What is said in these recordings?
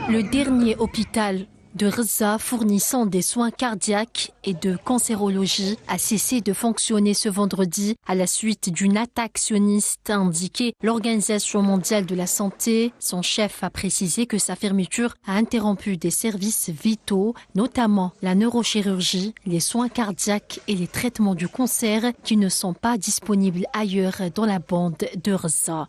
Le dernier hôpital de Gaza fournissant des soins cardiaques et de cancérologie a cessé de fonctionner ce vendredi à la suite d'une attaque sioniste, a indiqué l'Organisation mondiale de la santé. Son chef a précisé que sa fermeture a interrompu des services vitaux, notamment la neurochirurgie, les soins cardiaques et les traitements du cancer qui ne sont pas disponibles ailleurs dans la bande de Gaza.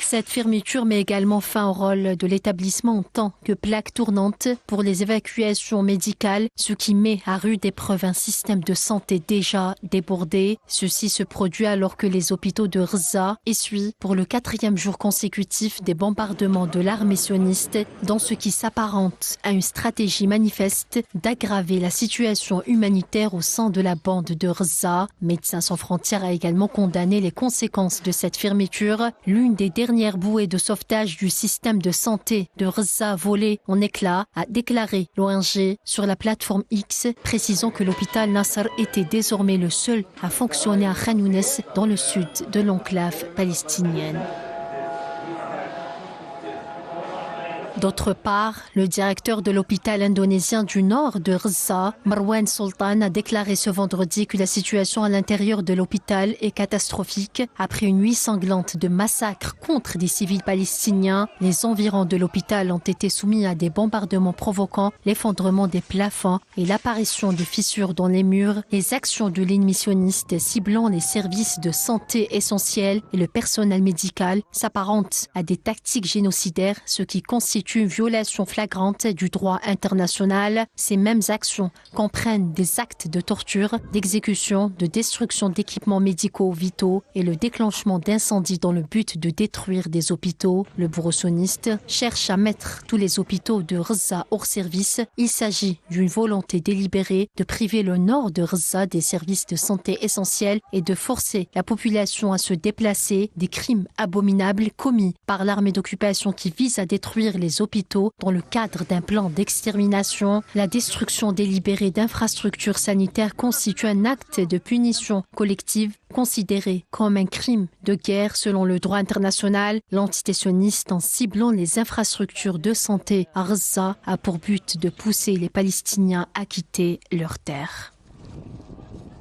Cette fermeture met également fin au rôle de l'établissement en tant que plaque tournante pour les évacuations médicales, ce qui met à rude épreuve un système de santé déjà débordé. Ceci se produit alors que les hôpitaux de Gaza essuient pour le 4e jour consécutif des bombardements de l'armée sioniste dans ce qui s'apparente à une stratégie manifeste d'aggraver la situation humanitaire au sein de la bande de Gaza. Médecins sans frontières a également condamné les conséquences de cette fermeture. L'une des dernières bouée de sauvetage du système de santé de Gaza volée en éclats, a déclaré l'ONG sur la plateforme X, précisant que l'hôpital Nasser était désormais le seul à fonctionner à Khan Younes dans le sud de l'enclave palestinienne. D'autre part, le directeur de l'hôpital indonésien du nord de Gaza, Marwan Sultan, a déclaré ce vendredi que la situation à l'intérieur de l'hôpital est catastrophique. Après une nuit sanglante de massacres contre des civils palestiniens, les environs de l'hôpital ont été soumis à des bombardements provoquant l'effondrement des plafonds et l'apparition de fissures dans les murs. Les actions de l'ennemi sioniste ciblant les services de santé essentiels et le personnel médical s'apparentent à des tactiques génocidaires, ce qui constitue une violation flagrante du droit international. Ces mêmes actions comprennent des actes de torture, d'exécution, de destruction d'équipements médicaux vitaux et le déclenchement d'incendies dans le but de détruire des hôpitaux. Le bureau sioniste cherche à mettre tous les hôpitaux de Gaza hors service. Il s'agit d'une volonté délibérée de priver le nord de Gaza des services de santé essentiels et de forcer la population à se déplacer. Des crimes abominables commis par l'armée d'occupation qui vise à détruire les hôpitaux dans le cadre d'un plan d'extermination. La destruction délibérée d'infrastructures sanitaires constitue un acte de punition collective considéré comme un crime de guerre selon le droit international. L'entité sioniste, en ciblant les infrastructures de santé à Gaza, a pour but de pousser les Palestiniens à quitter leurs terres.